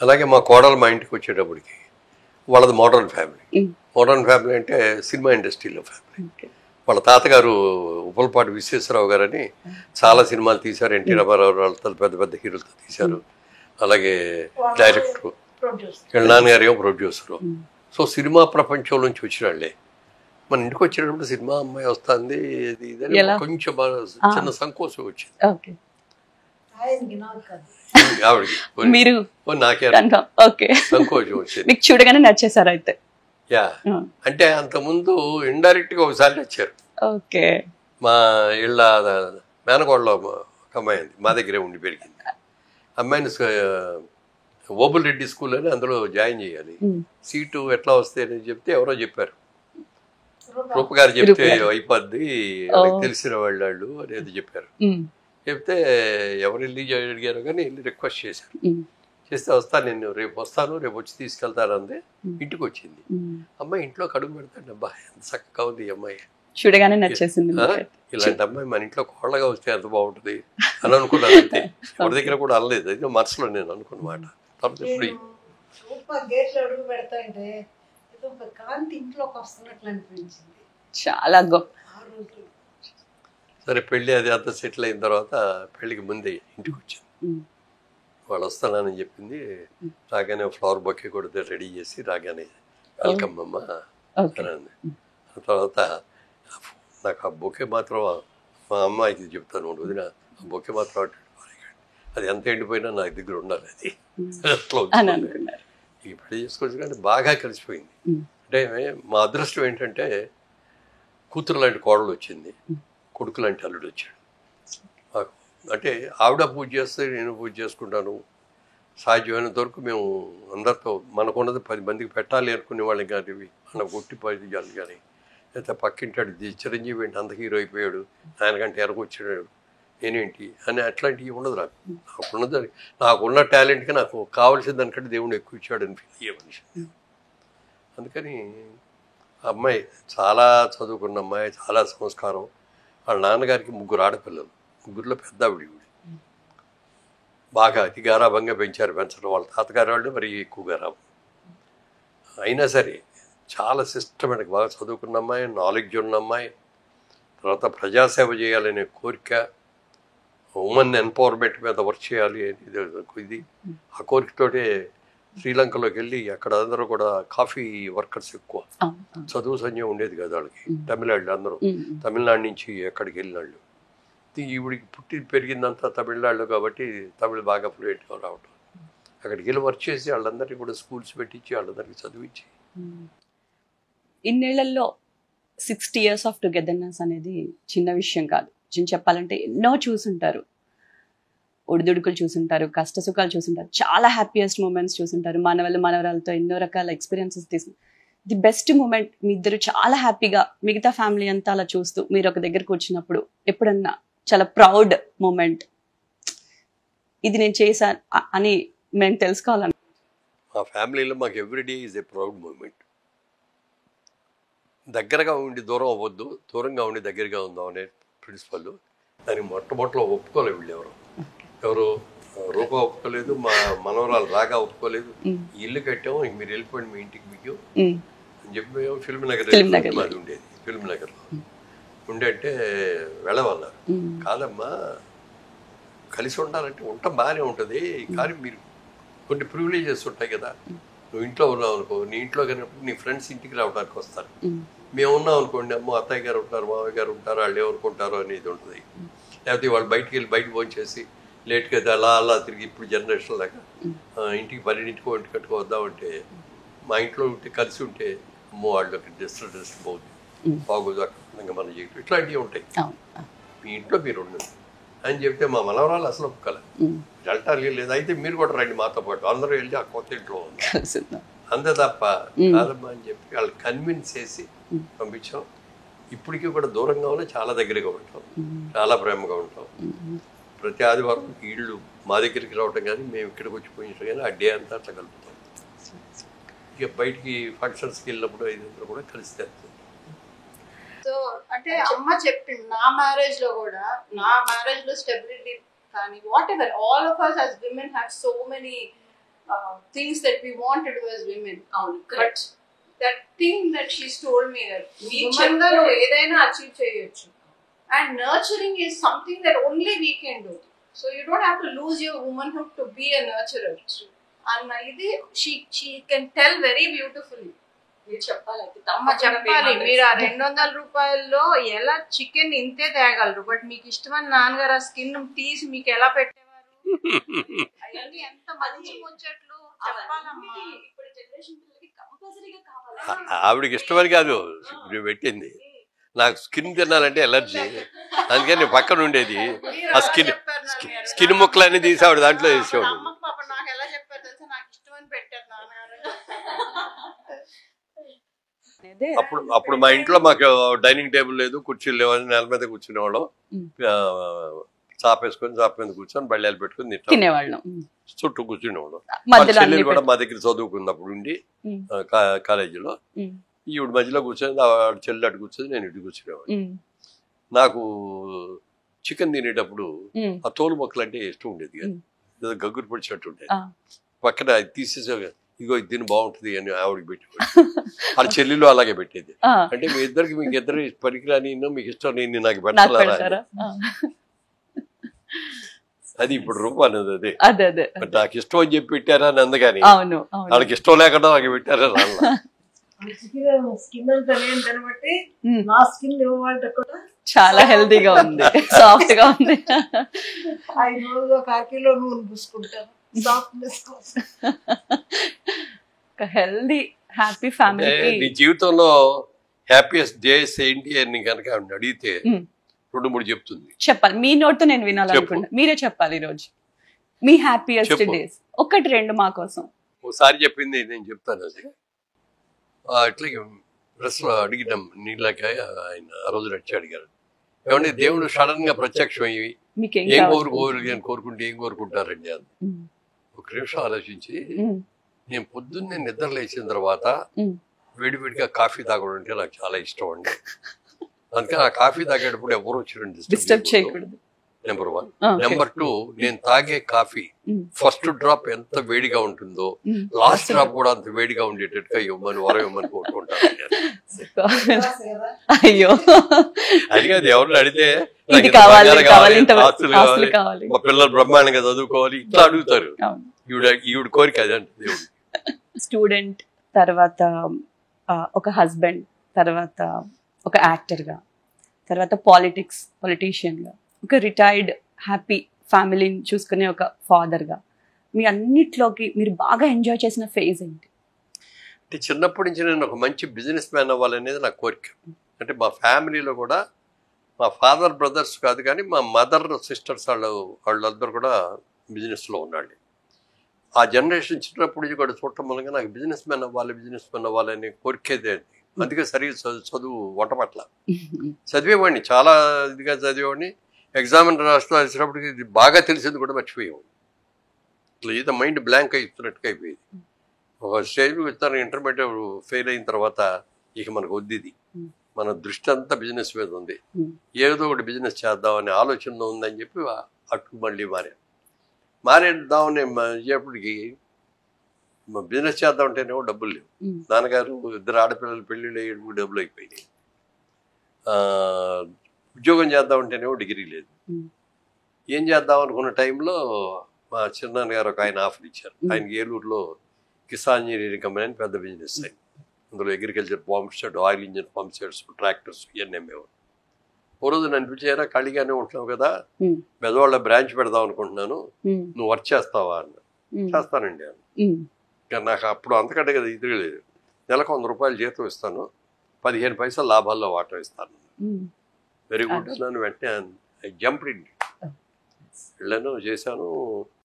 అలాగే మా కోడలు మా ఇంటికి వచ్చేటప్పటికి వాళ్ళది మోడర్న్ ఫ్యామిలీ. మోడర్న్ ఫ్యామిలీ అంటే సినిమా ఇండస్ట్రీలో ఫ్యామిలీ. వాళ్ళ తాతగారు ఉప్పలపాటి విశ్వేశ్వరరావు గారని చాలా సినిమాలు తీశారు. ఎన్టీ రామారావు వాళ్ళతో పెద్ద పెద్ద హీరోలతో తీశారు. అలాగే డైరెక్టరు, వీళ్ళ నాన్నగారు ఏమో ప్రొడ్యూసరు. సో సినిమా ప్రపంచం నుంచి వచ్చిన వాళ్ళే. మన ఇంటికి వచ్చేటప్పుడు సినిమా అమ్మాయి వస్తుంది కొంచెం చిన్న సంకోచం వచ్చింది ఆవిడకి. నాకే సంకోచం వచ్చింది. చూడగానే నచ్చేసారు అయితే? యా, అంటే అంతకుముందు ఇండైరెక్ట్ గా ఒకసారి నచ్చారు. మా ఇళ్ళ మేనకోడలో ఒక అమ్మాయి ఉంది, మా దగ్గరే ఉండి పెరిగింది. అమ్మాయిని ఓబుల్ రెడ్డి స్కూల్ అని అందులో జాయిన్ చేయాలి, సీటు ఎట్లా వస్తాయని చెప్తే ఎవరో చెప్పారు, రూపగారు చెప్తే అయిపోద్ది తెలిసిన వాళ్ళు అనేది చెప్పారు. చెప్తే ఎవరు వెళ్ళి అడిగారు కానీ వెళ్ళి రిక్వెస్ట్ చేశారు. చేస్తే వస్తాను, నేను రేపు వస్తాను, రేపు వచ్చి తీసుకెళ్తాను అందే. ఇంటికి వచ్చింది అమ్మాయి. ఇంట్లో కడుగు పెడతాను, అబ్బా ఎంత చక్కగా ఉంది ఈ అమ్మాయి, చూడగానే నచ్చేసింది. ఇలాంటి అమ్మాయి మన ఇంట్లో కోళ్ళగా వస్తే ఎంత బాగుంటుంది అని అనుకున్నాను. అంతే, ఎవరి దగ్గర కూడా అనలేదు, అది మనసులో నేను అనుకున్నమాట. తర్వాత ఇప్పుడు చాలా గొప్ప. సరే పెళ్ళి అది అంతా సెటిల్ అయిన తర్వాత పెళ్ళికి ముందే ఇంటికి వచ్చింది. వాళ్ళు వస్తానని చెప్పింది. రాగానే ఫ్లవర్ బొకే కూడా రెడీ చేసి రాగానే వెల్కమ్ అమ్మ అని. తర్వాత నాకు ఆ బొకే మాత్రం మా అమ్మాయికి చెప్తాను, వదిన ఆ బొకే మాత్రం అది ఎంత ఎండిపోయినా నాకు దగ్గర ఉండాలి, అది అట్లా ఈ పెళ్లి చేసుకోవచ్చు. కానీ బాగా కలిసిపోయింది. అంటే మా అదృష్టం ఏంటంటే కూతురు లాంటి కోడలు వచ్చింది, కొడుకు లాంటి అల్లుడు వచ్చాడు మాకు. అంటే ఆవిడ పూజ చేస్తే నేను పూజ చేసుకుంటాను. సాధ్యమైనంత వరకు మేము అందరితో మనకున్నది 10 మందికి పెట్టాలి అనుకునే వాళ్ళని కానీ, మన గుట్టి పరిచయాలు కానీ, లేకపోతే పక్కింటాడు చిరంజీవి ఏంటి అంత హీరో అయిపోయాడు, ఆయనకంటే ఎరగొచ్చాడు నేనేంటి అని అట్లాంటివి ఉండదు. నాకున్న టాలెంట్కి నాకు కావాల్సిన దానికంటే దేవుడు ఎక్కువ ఇచ్చాడు అని ఫీల్ అయ్యే మనిషి. అందుకని అమ్మాయి చాలా చదువుకున్న అమ్మాయి, చాలా సంస్కారం. వాళ్ళ నాన్నగారికి 3 ఆడపిల్లలు, 3లో పెద్ద ఆవిడ. బాగా అతి గారాభంగా పెంచడం వాళ్ళ తాతగారు వాళ్ళు మరి ఎక్కువ గారాభం. అయినా సరే చాలా సిస్టమేటిక్, బాగా చదువుకున్న అమ్మాయి, నాలెడ్జ్ ఉన్న అమ్మాయి. తర్వాత ప్రజాసేవ చేయాలనే కోరిక, ఉమెన్ ఎంపవర్మెంట్ మీద వర్క్ చేయాలి ఇది ఆ కోరికతోటే శ్రీలంకలోకి వెళ్ళి అక్కడ అందరూ కూడా కాఫీ వర్కర్స్ ఎక్కువ, చదువు సంజయం ఉండేది కదా వాళ్ళకి. తమిళనాడు అందరూ తమిళనాడు నుంచి ఎక్కడికి వెళ్ళినాళ్ళు. ఈవిడికి పుట్టి పెరిగిందంతా తమిళనాడులో కాబట్టి తమిళ్ బాగా ఫ్లూయెంట్గా రావటం. అక్కడికి వెళ్ళి వర్క్ చేసి వాళ్ళందరినీ కూడా స్కూల్స్ పెట్టించి వాళ్ళందరికీ చదివించి. ఇన్నేళ్లలో 60 years ఆఫ్ టుగెదర్నెస్ అనేది చిన్న విషయం కాదు. చెప్పాలంటే ఎన్నో చూసుంటారు, ఒడిదుడుకులు చూసుంటారు, కష్ట సుఖాలు చూసుంటారు, చాలా హ్యాపీయెస్ట్ మూమెంట్స్ చూసుంటారు, మనవరాలతో ఎన్నో రకాల ఎక్స్పీరియన్సెస్ తీసుకు. ది బెస్ట్ మూమెంట్ మీ ఇద్దరు చాలా హ్యాపీగా మిగతా ఫ్యామిలీ అంతా అలా చూస్తూ మీరు ఒక దగ్గరకు వచ్చినప్పుడు ఎప్పుడన్నా చాలా ప్రౌడ్ మూమెంట్, ఇది నేను చేశాను అని మేము తెలుసుకోవాలని. మా ఫ్యామిలీలో మాకు everyday is a proud moment. దగ్గరగా ఉండి దూరం అవ్వద్దు, దూరంగా ఉండి దగ్గరగా ఉందాం అనే ప్రిన్సిపల్. దానికి మొట్టమొదటిలో ఒప్పుకోలేదు వీళ్ళు. ఎవరు రూపా ఒప్పుకోలేదు, మా మనవరాలు రాగా ఒప్పుకోలేదు. ఇల్లు కట్టాము, మీరు వెళ్ళిపోండి మీ ఇంటికి మీకు అని చెప్పి మేము ఫిల్మ్ నగర్ మాది ఉండేది. ఫిల్మ్ నగర్లో ఉండే అంటే వెళ్ళమన్నారు. కాదమ్మా, కలిసి ఉండాలంటే ఉంటాం బాగానే ఉంటుంది, కానీ మీరు కొన్ని ప్రివిలేజెస్ ఉంటాయి కదా. నువ్వు ఇంట్లో ఉన్నావు అనుకో, నీ ఇంట్లో కనుక నీ ఫ్రెండ్స్ ఇంటికి రావడానికి వస్తారు. మేము ఉన్నాం అనుకోండి, అమ్మో అత్తయ్య గారు ఉంటారు, మామయ్య గారు ఉంటారు, వాళ్ళు ఏమనుకుంటారో అనేది ఉంటుంది. లేకపోతే వాళ్ళు బయటికి వెళ్ళి బయటకు భోంచేసి లేట్గా అలా తిరిగి ఇప్పుడు జనరేషన్ లాగా ఇంటికి 12ంటికో 1 గంటకో వద్దామంటే మా ఇంట్లో ఉంటే కలిసి ఉంటే అమ్మో వాళ్ళకి డ్రెస్ బాగోదు అక్కడ మనం చేయటం ఇట్లాంటివి ఉంటాయి. మీ ఇంట్లో మీరు ఉండదు అని చెప్తే మా మనవరాలు అసలు ఒప్పుకోలేదు. వెళ్ళటానికి లేదు, అయితే మీరు కూడా రండి మాతో పాటు, అందరూ వెళ్ళి ఆ కొత్త ఇంట్లో ఉంది అంతే తప్ప కాదమ్మా అని చెప్పి వాళ్ళు కన్విన్స్ చేసి పంపించాం. ఇప్పటికీ కూడా దూరంగా ఉన్నా చాలా దగ్గరగా ఉంటాం, చాలా ప్రేమగా ఉంటాం. ప్రతి ఆదివారం ఇళ్ళు మా దగ్గరికి రావటం కానీ మేము ఇక్కడికి వచ్చి పోయించడం కానీ ఆ డే అంతా అట్లా కలుపుతాం. ఇక బయటికి ఫంక్షన్స్కి వెళ్ళినప్పుడు ఐదు కూడా కలిసి. సో అంటే అమ్మ చెప్పింది నా మ్యారేజ్ లో కూడా, నా మ్యారేజ్ లో స్టెబిలిటీ కానీ what ever, all of us as women have so many things that we want to do as women. But that thing that she's told me that woman గా నువ్వు ఏదైనా అచీవ్ చేయొచ్చు, and nurturing is something that only we can do. So you don't have to lose your womanhood to be a nurturer. And ఇది she can tell very beautifully. మీరు చెప్పాలి అమ్మ చెప్పాలి, మీరు ఆ 200 రూపాయల్లో ఎలా చికెన్ ఇంతే తేగలరు, బట్ మీకు ఇష్టమైన నాన్నగారు ఆ స్కిన్ తీసి మీకు ఎలా పెట్టేవారు, అవన్నీ ఎంత మంచి ముచ్చట్లు చెప్పాలమ్మా. ఇప్పుడు జనరేషన్ పిల్లలకి కంపల్సరీగా కావాలి. ఆవిడకి ఇష్టమని కాదు నువ్వు పెట్టింది, నాకు స్కిన్ తినాలంటే ఎలర్జీ, అందుకని నేను పక్కన ఉండేది ఆ స్కిన్ ముక్కలన్నీ తీసి ఆవిడ దాంట్లో వేసేవాడు. అమ్మకి పాప నాకు ఎలా చెప్పారు తెలుసా, నాకు ఇష్టమని పెట్టారు నాన్నగారు. అప్పుడు మా ఇంట్లో మాకు డైనింగ్ టేబుల్ లేదు, కుర్చీలు లేవని నెల మీద కూర్చునేవాళ్ళం, చాపేసుకొని చాప మీద కూర్చొని బళ్ళాలు పెట్టుకుని తినేవాళ్ళం, చుట్టూ కూర్చునేవాళ్ళం. మా చెల్లెలు కూడా మా దగ్గర చదువుకున్నప్పుడు ఉండి కాలేజీలో, ఈవిడ మధ్యలో కూర్చొని చెల్లి అటు కూర్చొని నేను ఇటు కూర్చునేవాడు. నాకు చికెన్ తినేటప్పుడు ఆ తోలు మొక్కలు అంటే ఇష్టం ఉండేది కాదు, ఏదో గగ్గురు పొడిచినట్టు ఉండేది. పక్కన అది తీసేసే ఇగో ఇది తిని బాగుంటుంది అని ఆవిడకి పెట్టేవాడు, వాళ్ళ చెల్లెలు అలాగే పెట్టేది. అంటే మీ ఇద్దరికి మీకు ఇద్దరు పనికిరాని మీకు ఇష్టం నేను నాకు పెట్టాలా, అది ఇప్పుడు రూపాయలు అదే నాకు ఇష్టం అని చెప్పి పెట్టారా అని అందుకని, వాళ్ళకి ఇష్టం లేకుండా నాకు పెట్టారా స్కిన్ అంతా లేని బట్టి నా స్కిన్ ఇవ్వాలంటే కూడా చాలా హెల్తీగా ఉంది, సాఫ్ట్ గా ఉంది. 5 రోజులు 1 కిలో నూనె పూసుకుంటాను సాఫ్ట్నెస్ కోసం. Healthy happy family. నీ జీవితంలో హ్యాపీయెస్ట్ డేస్ ఏంటి అని కనుక అడిగితే 2-3 చెప్తుంది. చెప్పాలి, మీ నోట్తో నేను వినాలనుకుంటా, మీరే చెప్పాలి ఈరోజు మీ హ్యాపీయెస్ట్ డేస్ 1-2 మా కోసం. ఒకసారి చెప్పింది నేను చెప్తాను. అది అట్లాగే డ్రెస్లో అడిగినాం నీళ్ళకి, ఆయన ఆ రోజు నచ్చి అడిగారు, ఏమంటే దేవుడు సడన్ గా ప్రత్యక్షం అయ్యి ఏం కోరుకుంటే ఏం కోరుకుంటారండి అని. ఒక నిమిషం ఆలోచించి, నేను పొద్దున్నే నిద్ర లేచిన తర్వాత వేడివేడిగా కాఫీ తాగడం అంటే నాకు చాలా ఇష్టం అండి, అందుకని ఆ కాఫీ తాగేటప్పుడు ఎవరు వచ్చి డిస్టర్బ్ చేయకూడదు. నెంబర్ 1. నెంబర్ 2, నేను తాగే కాఫీ ఫస్ట్ డ్రాప్ ఎంత వేడిగా ఉంటుందో లాస్ట్ డ్రాప్ కూడా అంత వేడిగా ఉండేటట్టుగా ఇవ్వమని ఇవ్వమని కోరుకుంటాను. అయ్యో అది కాదు, ఎవరిని అడిగితే ఆస్తులు కావాలి, మా పిల్లలు బ్రహ్మాండంగా చదువుకోవాలి ఇట్లా అడుగుతారు. ఈవిడ కోరిక అదండి దేవుడు. స్టూడెంట్, తర్వాత ఒక హస్బెండ్, తర్వాత ఒక యాక్టర్ గా, తర్వాత పొలిటీషియన్ గా, ఒక రిటైర్డ్ హ్యాపీ ఫ్యామిలీని చూసుకునే ఒక ఫాదర్ గా, మీ అన్నిట్లోకి మీరు బాగా ఎంజాయ్ చేసిన ఫేజ్ ఏంటి? అంటే చిన్నప్పటి నుంచి నేను ఒక మంచి బిజినెస్ మ్యాన్ అవ్వాలనేది నా కోరిక. అంటే మా ఫ్యామిలీలో కూడా మా ఫాదర్ బ్రదర్స్ కాదు కానీ మా మదర్ సిస్టర్స్ వాళ్ళందరూ కూడా బిజినెస్లో ఉన్నాళ్ళు. ఆ జనరేషన్ చిన్నప్పటి నుంచి కూడా చూడటం వల్ల నాకు బిజినెస్ మ్యాన్ అవ్వాలి అనే కోరికేదే. అందుకే సరిగ్గా చదువు వంటపట్ల చదివేవాడిని, చాలా ఇదిగా చదివేవాడిని. ఎగ్జామిన్ రాసినప్పటికి ఇది బాగా తెలిసింది కూడా మర్చిపోయేవాడిని. ఇట్లా ఏదో మైండ్ బ్లాంక్ అయిపోతున్నట్టుగా అయిపోయింది. ఒక స్టేజ్కి వచ్చాను, ఇంటర్మీడియట్ ఫెయిల్ అయిన తర్వాత ఇక మనకు వద్దు, ఇది మన దృష్టి అంతా బిజినెస్ మీద ఉంది, ఏదో ఒకటి బిజినెస్ చేద్దామనే ఆలోచన ఉందని చెప్పి అటు మళ్ళీ మారేద్దామని అయ్యేప్పటికి బిజినెస్ చేద్దామంటేనేమో డబ్బులు లేవు. నాన్నగారు 2 ఆడపిల్లలు పెళ్ళిళ్ళు అయ్యేటప్పుడు డబ్బులు అయిపోయినాయి. ఉద్యోగం చేద్దామంటేనేమో డిగ్రీ లేదు. ఏం చేద్దాం అనుకున్న టైంలో మా చిన్నాన్నగారు ఒక ఆయన ఆఫర్ ఇచ్చారు. ఆయనకి ఏలూరులో కిసాన్ ఇంజనీరింగ్ కంపెనీ అని పెద్ద బిజినెస్ అయింది. అందులో agriculture pump set, oil engine pump sets, tractors ఇవన్నీ అమ్మేవారు. ఓ రోజు నన్ను పిలిచారా, ఖాళీగానే ఉంటున్నావు కదా, మెదవాళ్ళ బ్రాంచ్ పెడదాం అనుకుంటున్నాను, నువ్వు వర్క్ చేస్తావా అన్న. చేస్తానండి అన్న. నాకు అప్పుడు అంతకంటే కదా ఇది లేదు. నెలకు 100 రూపాయలు జీతం ఇస్తాను, 15 పైసలు లాభాల్లో వాటా ఇస్తాను. వెరీ గుడ్ అన్నాను. వెంటనే ఐ జంప్డ్ ఇన్, వెళ్ళాను, చేశాను.